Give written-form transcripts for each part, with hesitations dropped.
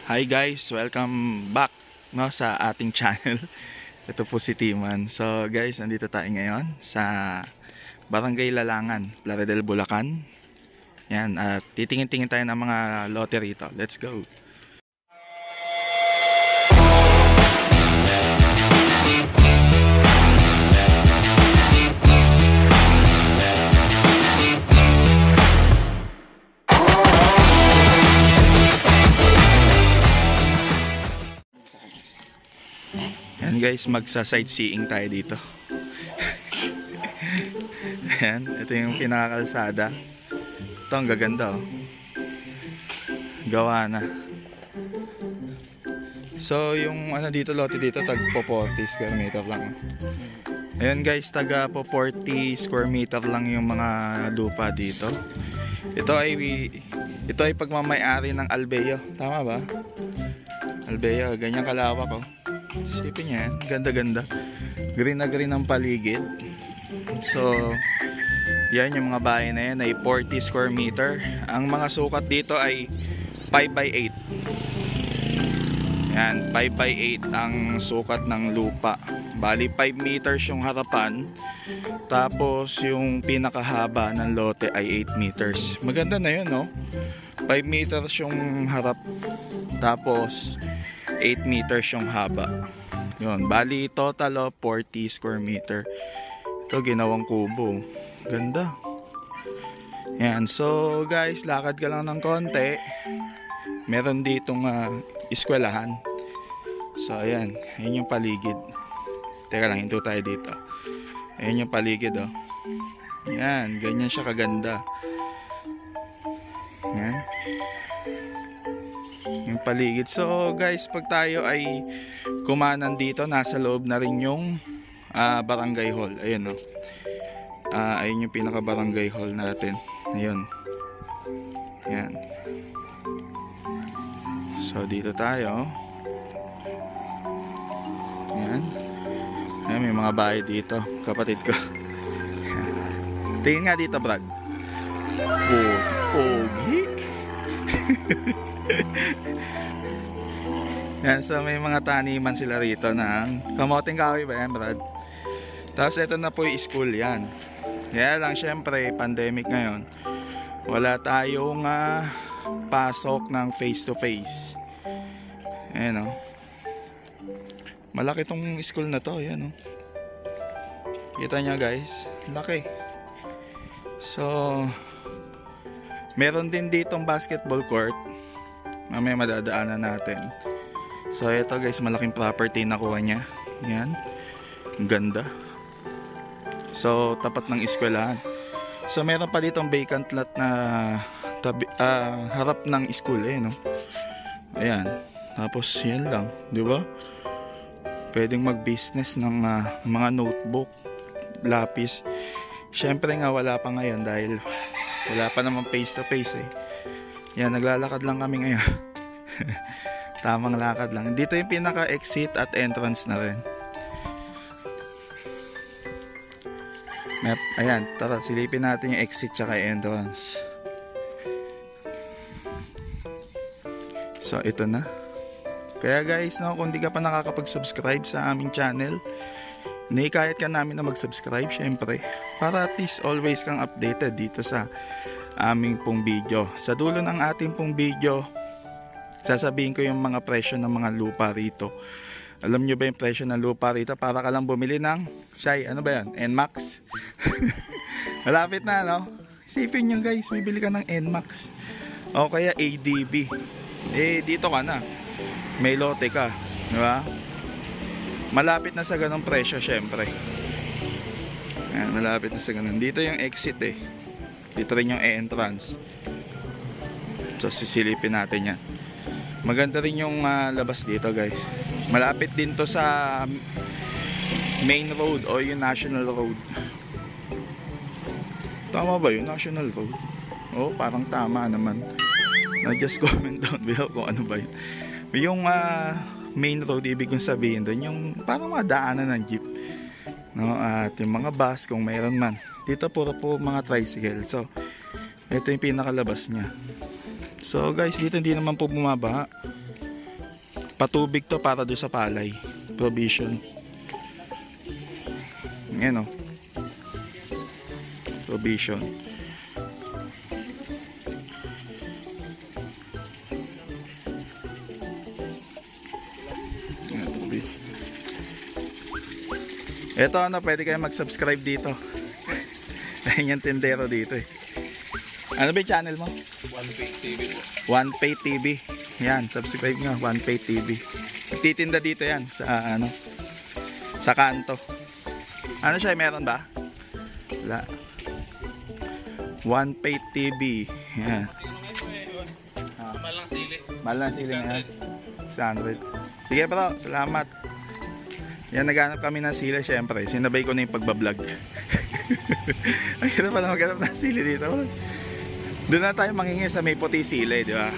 Hi guys, welcome back sa ating channel. Ito po si Timan. So guys, nandito tayo ngayon sa Barangay Lalangan, Plaridel, Bulacan. Yan, at titingin-tingin tayo ng mga lote rito. Let's go. Yan guys, magsa-sightseeing tayo dito. Ayan, ito yung pinakakalsada. Ito ang gaganda oh. Gawa na. So yung ano dito, lote dito tagpo 40 square meter lang. Ayan guys, taga po 40 square meter lang yung mga lupa dito. Ito ay pagmamay-ari ng Albeo. Tama ba? Albeo, ganyan kalawak oh. Isipin niya yan, ganda-ganda. Green na green ang paligid. So yan yung mga bahay na yan ay 40 square meter. Ang mga sukat dito ay 5x8. Yan, 5x8 ang sukat ng lupa. Bali 5 meters yung harapan. Tapos yung pinakahaba ng lote ay 8 meters. Maganda na yun no. 5 meters yung harap. Tapos 8 meters yung haba. Yun, bali total of 40 square meter. Ito ginawang kubo. Ganda. Yan, so guys, lakad ka lang ng konti. Meron ditong eskwelahan. So ayan, ayan yung paligid. Teka lang, hinto tayo dito. Ayan yung paligid oh. Yan, ganyan siya kaganda. Yan yung paligid. So guys, pag tayo ay kumanan dito, nasa loob na rin yung barangay hall. Ayun oh. Ayun yung pinaka barangay hall natin. Ayun. Yan. So dito tayo. Yan. Ayan, may mga bahay dito. Kapatid ko. Tingin nga dito, Brad. Pogi. Yan, so may mga taniman sila rito ng kamoting kahoy ba yan, Brad? Tapos ito na po yung school yan. Kaya lang syempre pandemic ngayon, wala tayong pasok ng face to face. Ayan o. Malaki tong school na to. Ayan o. Kita nyo guys, laki. So meron din ditong basketball court. Mamaya madadaanan natin. So ito guys, malaking property nakuha niya. Yan. Ganda. So tapat ng eskwelahan. So meron pa ditong vacant lot na harap ng school eh no. Ayan. Tapos yan lang, di ba? Pwedeng mag-business ng mga notebook, lapis. Syempre nga wala pa ngayon dahil wala pa naman face to face eh. Yan, naglalakad lang kami ngayon. Tamang lakad lang. Dito yung pinaka-exit at entrance na rin. Ayan, tara, silipin natin yung exit tsaka entrance. So, ito na. Kaya guys, no, kung di ka pa nakakapag-subscribe sa aming channel, naikayat ka namin na mag-subscribe, syempre. Para at least always kang updated dito sa aming pong video. Sa dulo ng ating pong video, sasabihin ko yung mga presyo ng mga lupa rito. Alam nyo ba yung presyo ng lupa rito? Para ka lang bumili ng Shai, ano ba yan? NMAX. Malapit na no? Isipin nyo guys, bibili ka ng NMAX o kaya ADB. Eh dito ka na, may lote ka, diba? Malapit na sa ganong presyo syempre. Ayan, malapit na sa ganon. Dito yung exit eh. Dito rin yung entrance. So sisilipin natin yan. Maganda rin yung labas dito guys. Malapit din to sa main road o yung national road. Tama ba yun? National road? Oh, parang tama naman. Just comment down below kung ano ba yun. Yung main road, ibig kong sabihin doon, yung parang mga daanan ng jeep, no? At yung mga bus kung mayroon man. Dito puro po mga tricycle. So ito yung pinakalabas niya. So guys, dito hindi naman po bumabaha. Patubig to para doon sa palay. Provision. Ayan o. Provision. Ito ano, pwede kayo mag-subscribe dito. Ayun yung tindero dito eh. Ano ba yung channel mo? One Pay TV po. One Pay TV. Yan, subscribe nga, One Pay TV. Titinda dito yan sa ano, sa kanto. Ano siya, meron ba? Wala. One Pay TV. Yan. Malang sili. Malang sili nga. 100. Sige bro, salamat. Yan, naghanap kami ng sili syempre. Sinabay ko na yung pagbablog. Ang hirap pa na maghanap ng sili dito. Doon na tayo mangingi sa may puti sili, di ba?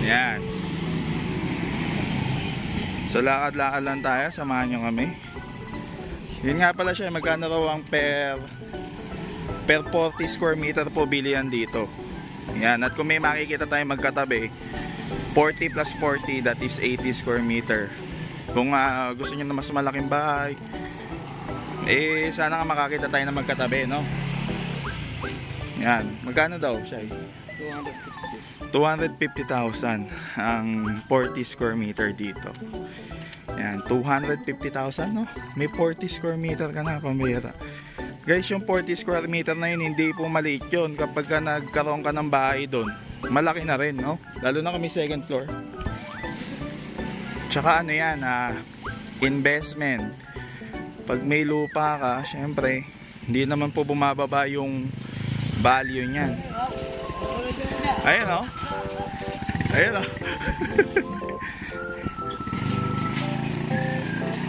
Yan. So lakad-lakad lang tayo, samahan nyo kami. Yun nga pala siya, magkano raw ang per 40 square meter po bilihan dito. Yan, at kung may makikita tayo magkatabi, 40 plus 40, that is 80 square meter. Kung gusto nyo na mas malaking bahay, eh sana nga makakita tayo na magkatabi, no? Yan, magkano daw siya? 250,000 ang 40 square meter dito. Yan, 250,000, no? May 40 square meter ka na, pambira. Guys, yung 40 square meter na yun, hindi po maliit yun. Kapag ka nagkaroon ka ng bahay doon, malaki na rin, no? Lalo na kami second floor. Tsaka ano yan, investment. Pag may lupa ka, syempre, hindi naman po bumababa yung value niyan. Ayun o. Ayun o.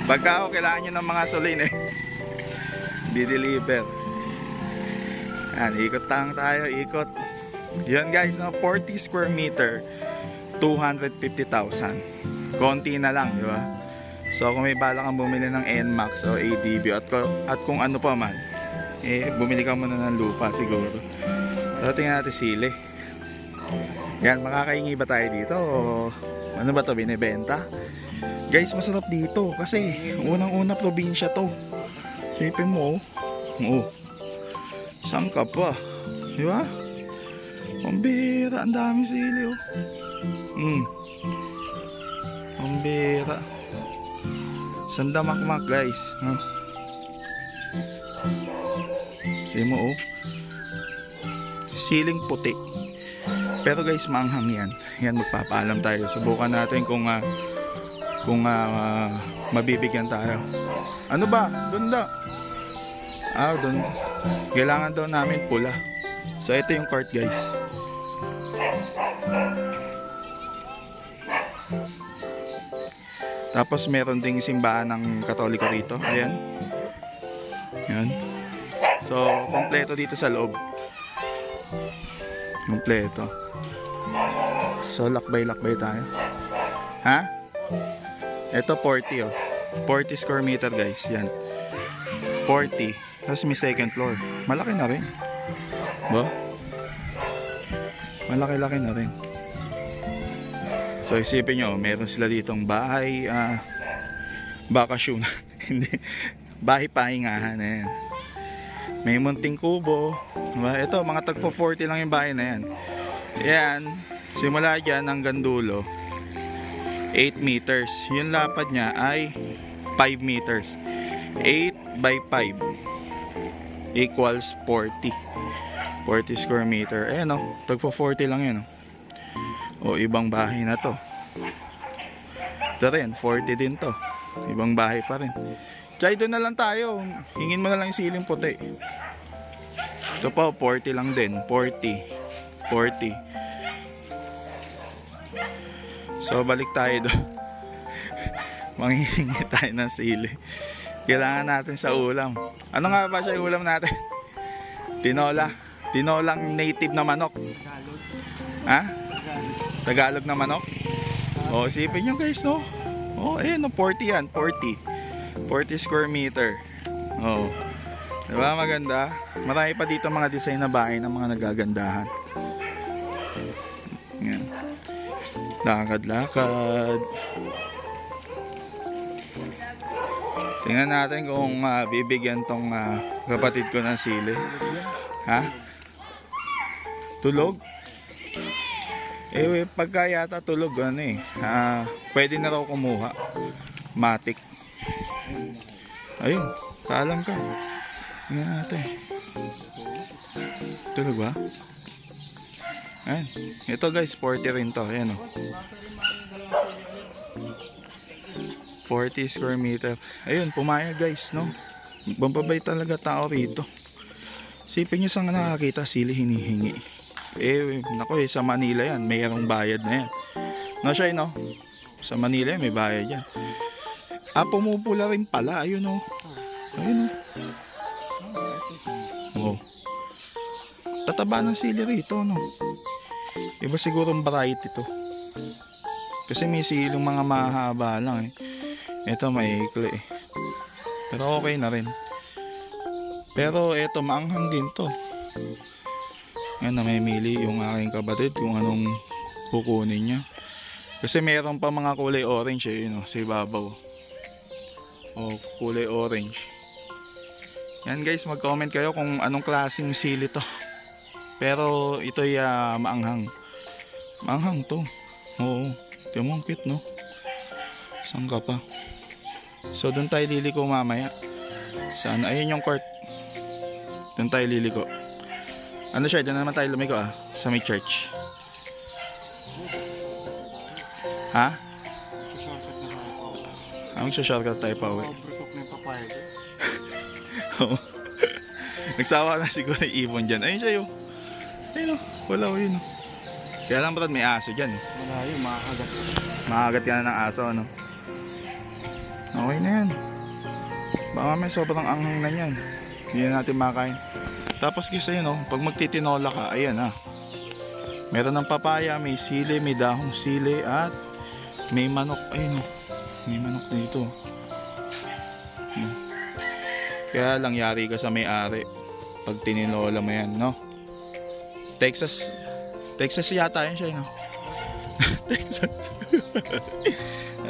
Pagka ako, kailangan nyo ng mga sulin eh. Di-deliver. Yan, ikot lang tayo, ikot. Yan guys, no? 40 square meter, 250,000. Konti na lang, di ba? So kung may bala kang bumili ng NMAX o ADB at kung ano pa man, eh bumili ka muna ng lupa siguro. So tingnan natin sili. Yan, makakaingi ba tayo dito o ano ba to, binibenta? Guys, masarap dito kasi unang-una probinsya to. Sipin mo, oh, saan ka pa, di ba? Ang bira, ang dami sili oh. Ang bira. Sandamakmak guys, huh? Sige mo oh, siling puti. Pero guys, maanghang yan. Yan, magpapaalam tayo. Subukan natin kung mabibigyan tayo. Ano ba? Doon daw. Doon. Kailangan daw namin pula. So ito yung cart guys. Tapos meron ding simbahan ng Katoliko rito. Ayan. Ayan. So kompleto dito sa loob. Kompleto. So lakbay-lakbay tayo. Ha? Ito 40 oh. 40 square meter guys. Yan. 40. Tapos may second floor. Malaki na rin. Ba? Malaki-laki na rin. So isipin nyo, meron sila ditong bahay, bakasyon. Hindi, bahay pahingahan. Ayan. May munting kubo. Diba? Ito, mga tagpo 40 lang yung bahay na yan. Ayan. Simula dyan hanggang dulo 8 meters. Yung lapad niya ay 5 meters. 8 by 5 equals 40 square meter. Ayan o, tagpo 40 lang yan o. O ibang bahay na to. Ito rin, 40 din to. Ibang bahay pa rin. Kaya doon na lang tayo. Hingin mo na lang yung siling puti. Ito pa, 40 lang din. 40. So balik tayo doon. Manghihingi tayo ng sili. Kailangan natin sa ulam. Ano nga ba siya yung ulam natin? Tinola. Tinolang native na manok. Ha? Tagalog na manok. O, isipin nyo guys, no? O, ayun, no, 40 yan. 40 square meter. O, diba maganda? Marami pa dito mga design na bahay ng mga nagagandahan. Yan. Lakad-lakad. Tingnan natin kung bibigyan tong kapatid ko ng sili. Ha? Tulog? Pagka yata tulog, pwede na raw kumuha. Matik. Ayun, kaalam ka. Tingnan natin. Tulog ba? Ayan. Ito guys, 40 rin to. Ayan o. 40 square meter. Ayun, pumayag guys, no? Bababay talaga tao rito. Sipin nyo saan nakakita, sili hinihingi. Nako sa Manila yan, mayroong bayad na yan. No, siya, no? Sa Manila yan, may bayad yan. Pumupula rin pala. Ayun, no? Ayun, no? Oh. Tataba ng sili rito, no? Iba sigurong variety to. Kasi may silong mga mahaba lang, eh. Ito maikli, eh. Pero okay na rin. Pero ito, maanghang din to. Yan, namimili yung aking kapatid kung anong kukunin niya. Kasi meron pa mga kulay orange, eh, no? Sa ibabaw. O, kulay orange. Yan guys, mag-comment kayo kung anong klaseng sili to. Pero ito'y maanghang. Maanghang to. Oo. Ito mo, cute, no? Saan ka pa? So, doon tayo liliko mamaya. Saan? Ayun yung court. Doon tayo liliko. Ano siya? Diyan naman tayo lumiko, sa may church. Ha? Magsha-shortcut tayo pa uwi. Nagsawa na siguro yung ibon dyan. Ayun siya yun. Ayun o. Wala o yun o. Kaya lang Brad, may aso dyan eh. Wala yun, makakagat. Makakagat ka na ng aso, ano? Okay na yan. Baka may sobrang anghang na yan. Hindi na natin makain. Tapos guys, ayun o. Pag magtitinola ka, ayan ha. Meron ng papaya, may sili, may dahong sili, at may manok. Ayun o. May manok dito. Kaya lang yari ka sa may-ari pag tininola mo yan, no? Texas yata yan siya, no? Texas.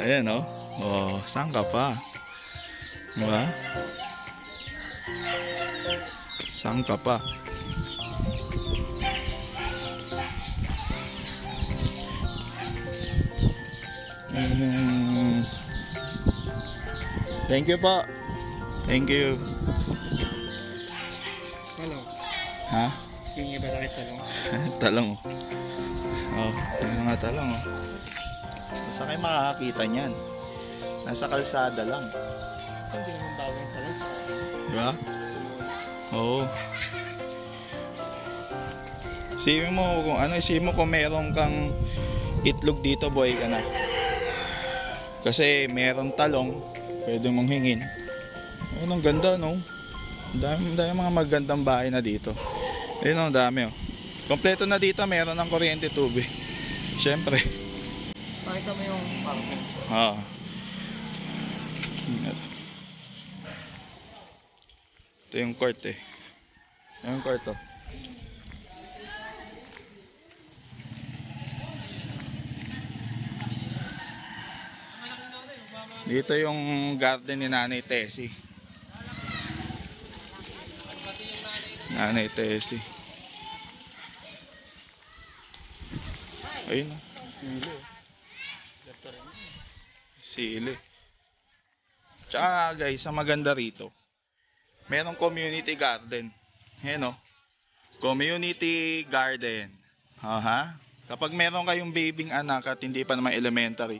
Ayan, no? Oh, saan ka pa? Diba? Saan ka pa? Thank you po. Thank you. Talong. Ha? Hingi ba tayo talong? Talong. Oh, yung mga talong, oh. Saan kayo makakakita niyan? Nasa kalsada lang. Hindi naman bago yung talong. Diba? Oo. Isipin mo kung meron kang itlog dito, boy ka na. Kasi meron talong, pwede mong hingin. Ayun, ang ganda, no? Dami mga magandang bahay na dito. Ayun, ang dami, oh. Kompleto na dito, meron ng kuryente, tubig. Siyempre. Pakita mo yung parking. Oo. Ito yung court, eh. Ito yung court, oh. Dito yung garden ni Nanay Tessie. Nanay Tessie. Ayun, sili. Sili. Tsaka guys, ang maganda rito, merong community garden. Ayan, community garden. Aha. Kapag meron kayong babying anak at hindi pa naman elementary,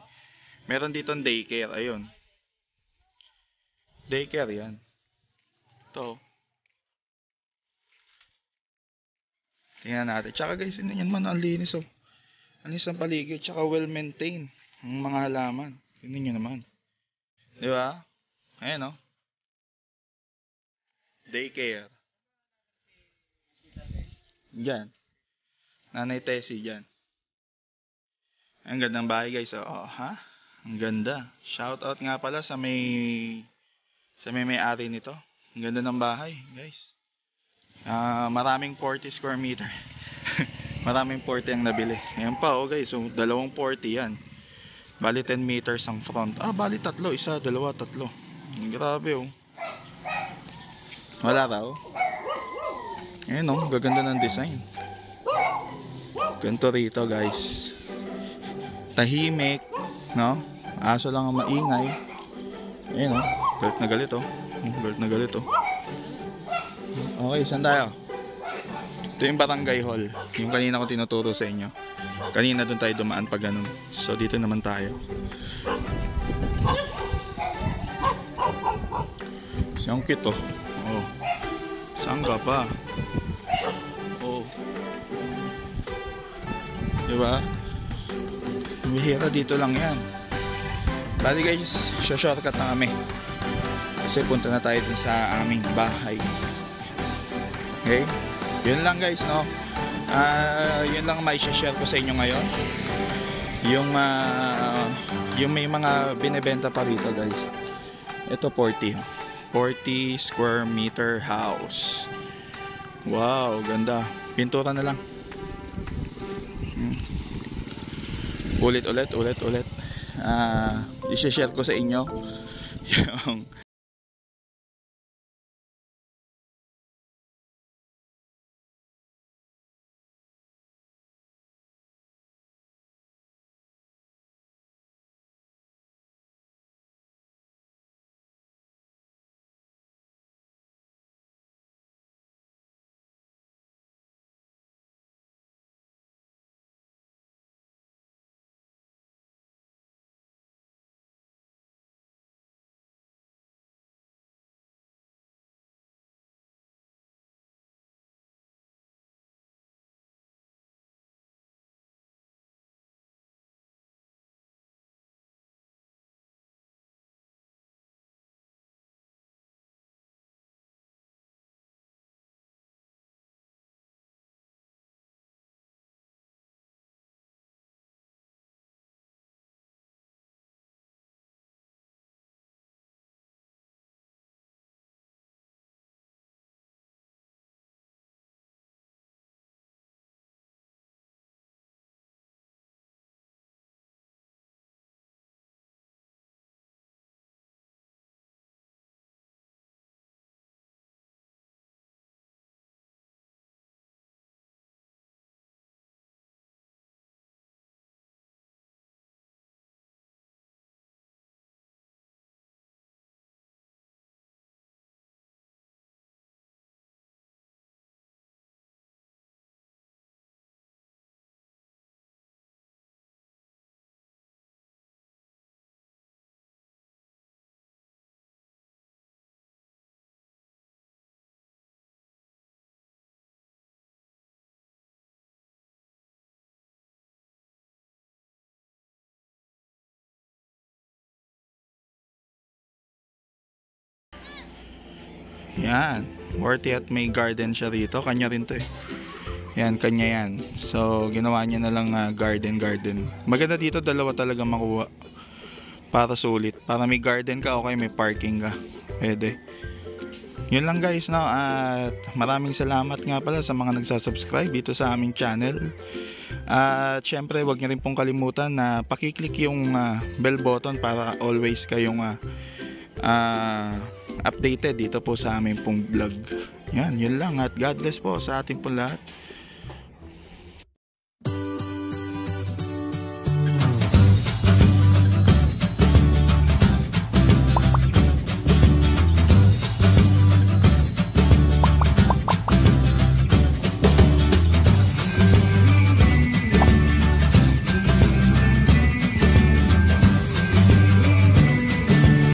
meron ditong daycare. Ayun. Daycare yan. Ito. Tingnan natin. Tsaka guys, hindi yan man ang linis, oh. Ang linis ang paligid. Tsaka well maintained ang mga halaman. Tingnan nyo naman. Di ba? Ayan, oh. Daycare. Diyan. Nanay Tessie dyan. Ang gandang bahay guys. Oh, ha? Ang ganda. Shout out nga pala sa may-ari nito. Ang ganda ng bahay, guys. Maraming 40 square meter. Maraming 40 ang nabili. Ayan pa oh guys, so dalawang 40 yan. Bali 10 meters ang front. Bali tatlo, isa, dalawa, tatlo. Grabe oh. Wala raw. Ayan oh, gaganda ng design. Ganito rito guys. Tahimik, no? Aso lang ang maingay. Ayan oh, galit na galit oh. Galit na galit oh. Okay, saan tayo? Ito yung barangay hall. Yung kanina ko tinuturo sa inyo. Kanina doon tayo dumaan pag ganun. So dito naman tayo. Siyang cute oh. Oh. Saan ka pa? Oh. Diba? Bihira dito lang yan. Bali guys, shortcut na kami. Kasi punta na tayo dun sa aming bahay. Okay? Yun lang guys, no? Yun lang may share ko sa inyo ngayon. Yung may mga binebenta pa rito guys. Ito 40 square meter house. Wow, ganda. Pintura na lang. Ulit. I-share ko sa inyo yung yan, worthy at may garden siya rito. Kanya rin to eh. Yan, kanya yan. So, ginawa niya na lang garden. Maganda dito, dalawa talaga makuha. Para sulit. Para may garden ka, okay, may parking ka. Pwede. Yun lang guys, no? At maraming salamat nga pala sa mga nagsasubscribe dito sa aming channel. At syempre, wag niyo rin pong kalimutan na pakiclick yung bell button para always kayong updated dito po sa aming pong vlog. Yan, yun lang at God bless po sa ating po lahat.